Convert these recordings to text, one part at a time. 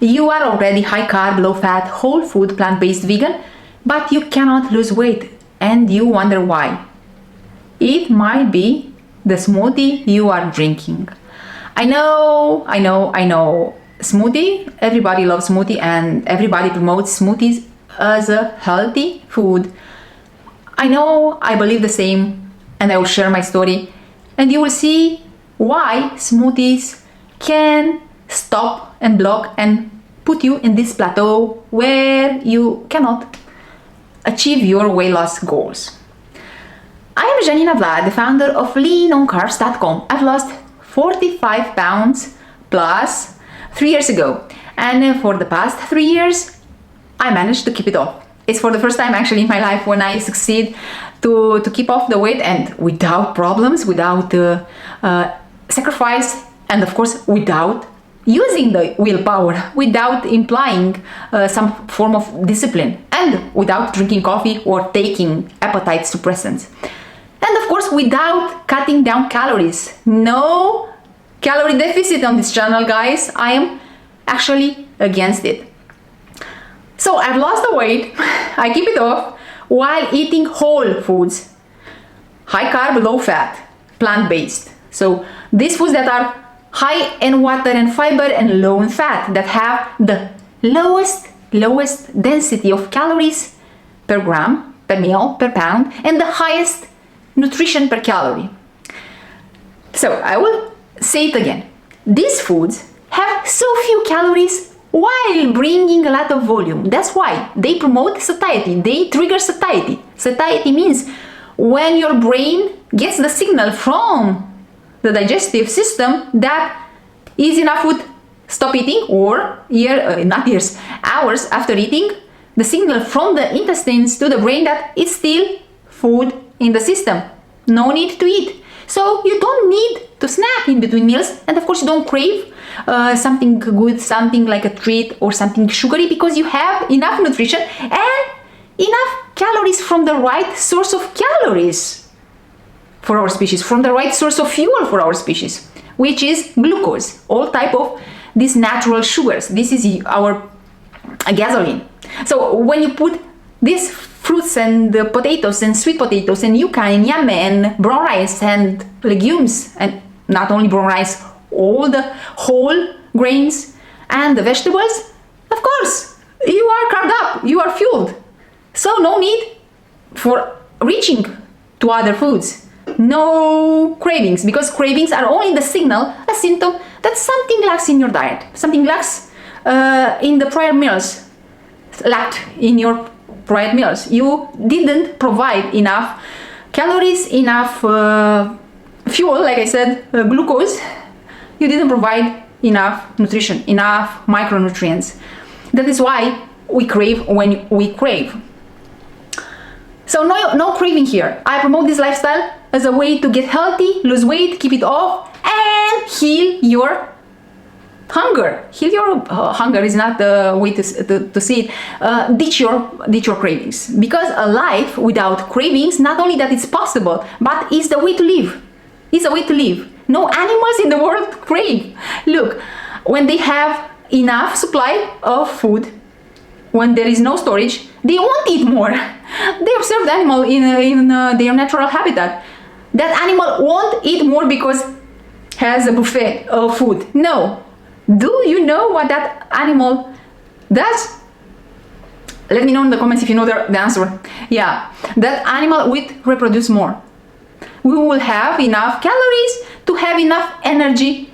You are already high carb, low fat, whole food, plant-based vegan, but you cannot lose weight and you wonder why. It might be the smoothie you are drinking. I know. Smoothie, everybody loves smoothie and everybody promotes smoothies as a healthy food. I know, I believe the same, and I will share my story and you will see why smoothies can stop and block and put you in this plateau where you cannot achieve your weight loss goals. I am Janina Vlad, the founder of leanoncarbs.com. I've lost 45 pounds plus 3 years ago, and for the past 3 years I managed to keep it off. It's for the first time actually in my life when I succeed to keep off the weight, and without problems, without sacrifice, and of course without using the willpower, without implying some form of discipline, and without drinking coffee or taking appetite suppressants, and of course without cutting down calories. No calorie deficit on this channel, guys. I am actually against it. So I've lost the weight, I keep it off while eating whole foods, high carb, low fat, plant-based. So these foods that are high in water and fiber and low in fat, that have the lowest density of calories per gram, per meal, per pound, and the highest nutrition per calorie. So I will say it again. These foods have so few calories while bringing a lot of volume. That's why they promote satiety. They trigger satiety. Satiety means when your brain gets the signal from the digestive system that is enough food, stop eating, or hours after eating, the signal from the intestines to the brain that it's still food in the system. No need to eat. So you don't need to snack in between meals, and of course you don't crave something good, something like a treat or something sugary, because you have enough nutrition and enough calories from the right source of calories for our species, from the right source of fuel for our species, which is glucose, all type of these natural sugars. This is our gasoline. So when you put these fruits and potatoes and sweet potatoes and yuca and yam and brown rice and legumes, and not only brown rice, all the whole grains and the vegetables, of course you are carved up, you are fueled. So no need for reaching to other foods. No cravings, because cravings are only the signal, a symptom that something lacks in your diet, something lacks in the prior meals, lacked in your prior meals. You didn't provide enough calories, enough fuel, like I said, glucose. You didn't provide enough nutrition, enough micronutrients. That is why we crave when we crave. So no craving here. I promote this lifestyle as a way to get healthy, lose weight, keep it off, and heal your hunger. Heal your hunger is not the way to see it. Ditch your cravings, because a life without cravings, not only that it's possible, but it's the way to live. It's the way to live. No animals in the world crave. Look, when they have enough supply of food, when there is no storage, they won't eat more. They observe the animal in their natural habitat. That animal won't eat more because has a buffet of food. No. Do you know what that animal does? Let me know in the comments if you know the answer. Yeah, that animal will reproduce more. We will have enough calories to have enough energy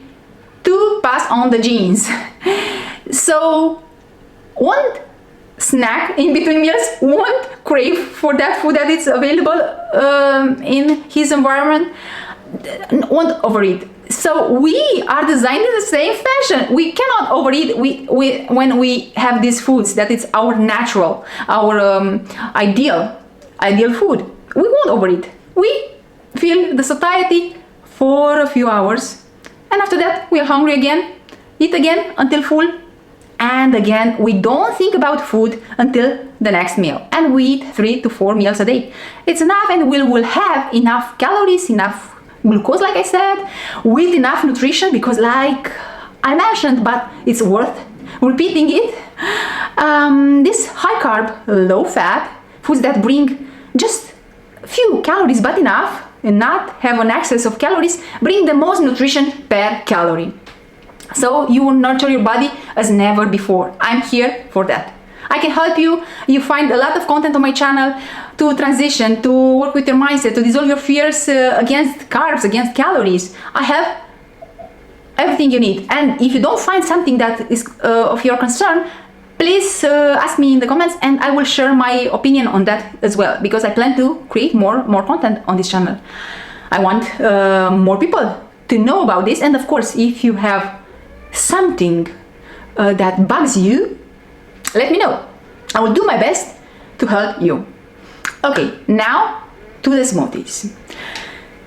to pass on the genes. So won't snack in between meals, won't crave for that food that is available in his environment, won't overeat. So we are designed in the same fashion. We cannot overeat when we have these foods that it's our natural, our ideal food. We won't overeat. We feel the satiety for a few hours, and after that we are hungry again, eat again until full, and again we don't think about food until the next meal, and we eat 3 to 4 meals a day. It's enough, and we will have enough calories, enough glucose, like I said, with enough nutrition, because like I mentioned, but it's worth repeating it. This high carb, low fat foods that bring just few calories but enough and not have an excess of calories bring the most nutrition per calorie. So you will nurture your body as never before. I'm here for that. I can help you. You find a lot of content on my channel to transition, to work with your mindset, to dissolve your fears against carbs, against calories. I have everything you need. And if you don't find something that is of your concern, please ask me in the comments and I will share my opinion on that as well, because I plan to create more content on this channel. I want more people to know about this. And of course, if you have something that bugs you, let me know. I will do my best to help you. Okay, now to the smoothies.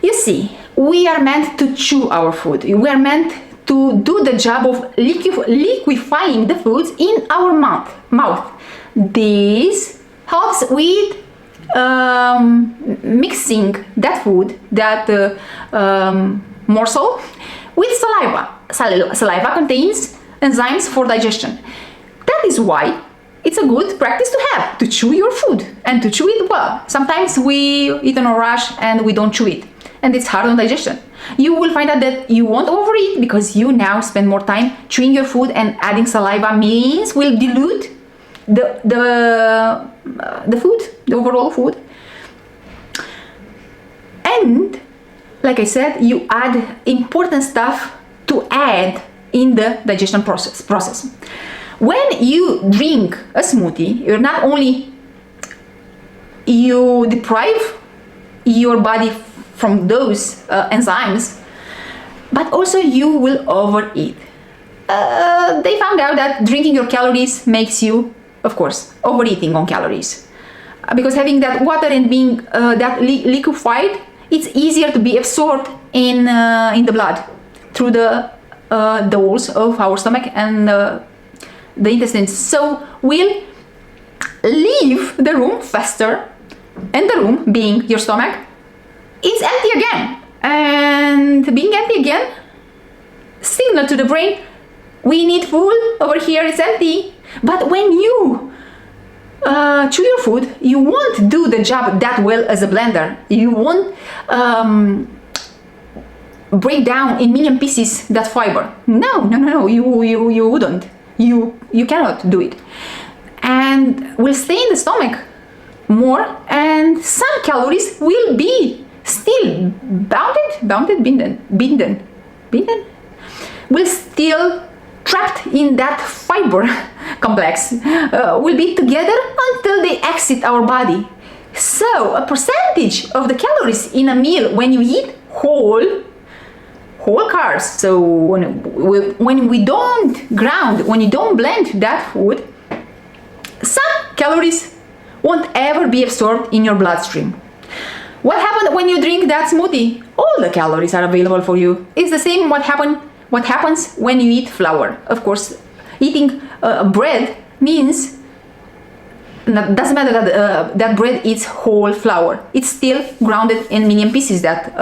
You see, we are meant to chew our food. We are meant to do the job of liquefying the foods in our mouth. This helps with mixing that food, that morsel, with saliva. Saliva contains enzymes for digestion. That is why it's a good practice to have, to chew your food and to chew it well. Sometimes we eat in a rush and we don't chew it, and it's hard on digestion. You will find out that you won't overeat because you now spend more time chewing your food, and adding saliva means will dilute the food, the overall food. And like I said, you add important stuff to add in the digestion process. When you drink a smoothie, you're not only you deprive your body from those enzymes, but also you will overeat. They found out that drinking your calories makes you, of course, overeating on calories, because having that water and being that liquefied, it's easier to be absorbed in the blood through the walls of our stomach and the intestines. So we'll leave the room faster, and the room, being your stomach, is empty again. And being empty again, signal to the brain, we need food, over here it's empty. But when you chew your food, you won't do the job that well as a blender. You won't break down in million pieces that fiber. No, you wouldn't. You cannot do it, and will stay in the stomach more, and some calories will be still binden, will still trapped in that fiber complex, will be together until they exit our body. So a percentage of the calories in a meal, when you eat whole carbs, so when we don't ground, when you don't blend that food, some calories won't ever be absorbed in your bloodstream. What happens when you drink that smoothie? All the calories are available for you. It's the same what happens when you eat flour. Of course, eating bread means, doesn't matter that that bread is whole flour. It's still grounded in million pieces, that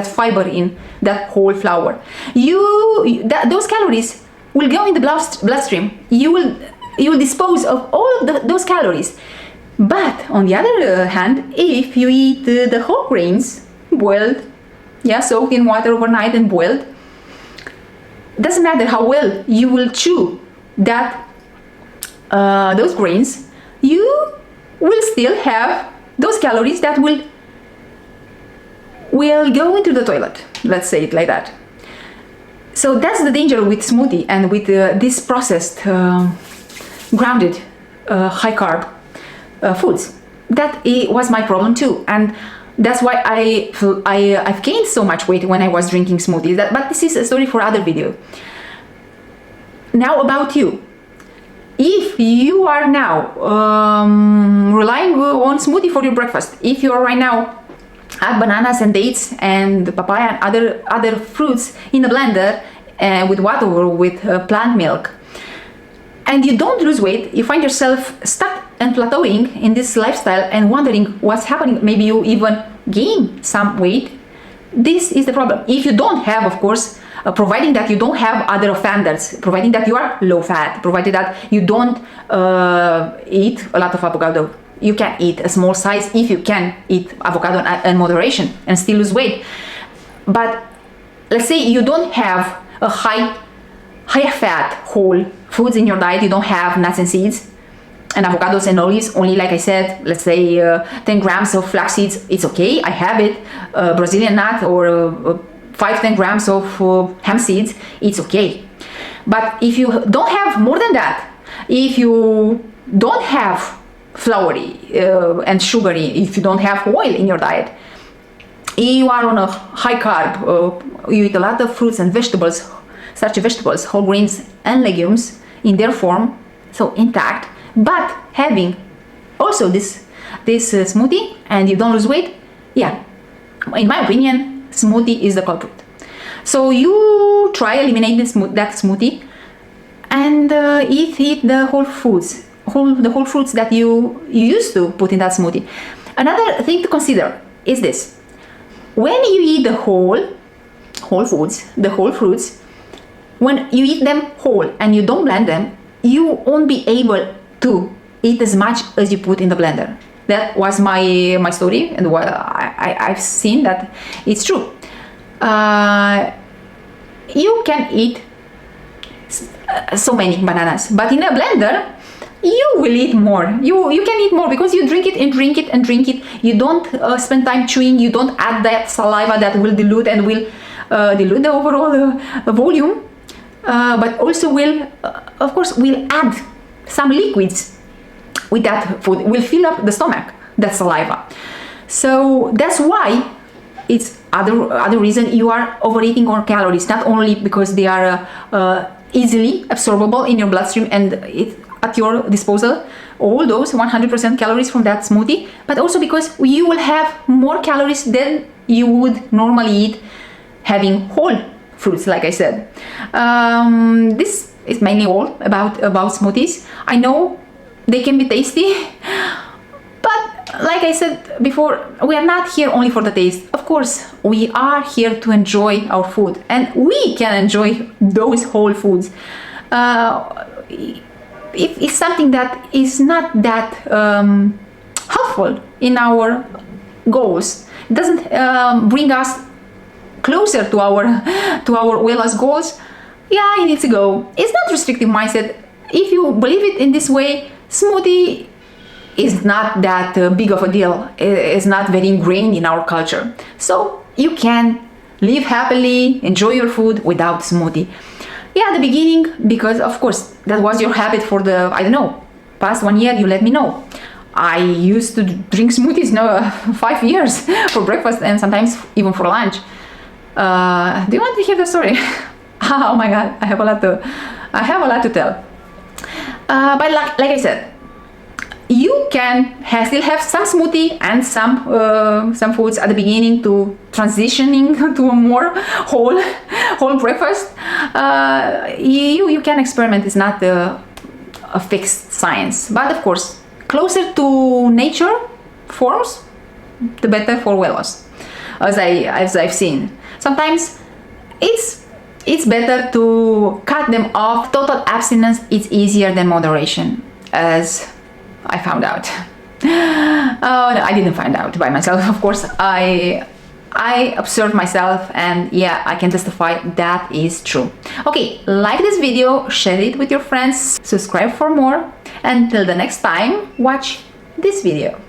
fiber in that whole flour. Those calories will go in the bloodstream. You will dispose of all those calories. But on the other hand, if you eat the whole grains, boiled, soaked in water overnight and boiled, doesn't matter how well you will chew those grains, you will still have those calories that will go into the toilet. Let's say it like that. So that's the danger with smoothie and with this processed, grounded, high carb foods. That was my problem too, and that's why I've gained so much weight when I was drinking smoothies. But this is a story for other video. Now about you. If you are now relying on smoothie for your breakfast, if you are right now add bananas and dates and papaya and other fruits in a blender with water or with plant milk, and you don't lose weight, you find yourself stuck and plateauing in this lifestyle and wondering what's happening, maybe you even gain some weight, this is the problem. If you don't have, of course, providing that you don't have other offenders, providing that you are low fat, provided that you don't eat a lot of avocado. You can eat a small size if you can eat avocado in moderation and still lose weight. But let's say you don't have a high fat whole foods in your diet, you don't have nuts and seeds and avocados and olives, only, like I said, let's say 10 grams of flax seeds, it's okay, I have it. Brazilian nut or 5-10 grams of hemp seeds, it's okay. But if you don't have more than that, if you don't have floury and sugary, if you don't have oil in your diet, you are on a high carb, you eat a lot of fruits and vegetables, starchy vegetables, whole grains and legumes in their form, so intact, but having also this smoothie and you don't lose weight, yeah, in my opinion, smoothie is the culprit. So you try eliminating that smoothie and eat the whole foods, the whole fruits that you used to put in that smoothie. Another thing to consider is this: when you eat the whole foods, the whole fruits, when you eat them whole and you don't blend them, you won't be able to eat as much as you put in the blender. That was my story, and what I've seen that it's true. You can eat so many bananas, but in a blender you will eat more. You can eat more because you drink it and drink it and drink it. You don't spend time chewing. You don't add that saliva that will dilute and will dilute the overall volume, but also will, of course, will add some liquids with that food. Will fill up the stomach, that saliva. So that's why it's other reason you are overeating on calories, not only because they are easily absorbable in your bloodstream and it's at your disposal, all those 100% calories from that smoothie, but also because you will have more calories than you would normally eat having whole fruits, like I said. This is mainly all about smoothies. I know they can be tasty, but like I said before, we are not here only for the taste. Of course, we are here to enjoy our food, and we can enjoy those whole foods. If it's something that is not that helpful in our goals, it doesn't bring us closer to our wellness goals, yeah, it needs to go. It's not restrictive mindset. If you believe it in this way, smoothie is not that big of a deal. It's not very ingrained in our culture. So you can live happily, enjoy your food without smoothie. Yeah, at the beginning, because of course that was your habit for the, I don't know, past 1 year, you let me know. I used to drink smoothies 5 years for breakfast and sometimes even for lunch. Do you want to hear the story? Oh my god, I have a lot to tell. But like I said, you can still have some smoothie and some foods at the beginning to transitioning to a more whole breakfast. You can experiment. It's not a fixed science, but of course, closer to nature forms, the better for wellness. As I've seen, sometimes it's better to cut them off. Total abstinence is easier than moderation, as I found out. Oh no, I didn't find out by myself. Of course, I observed myself, and yeah, I can testify that is true. Okay, like this video, share it with your friends, subscribe for more. Until the next time, watch this video.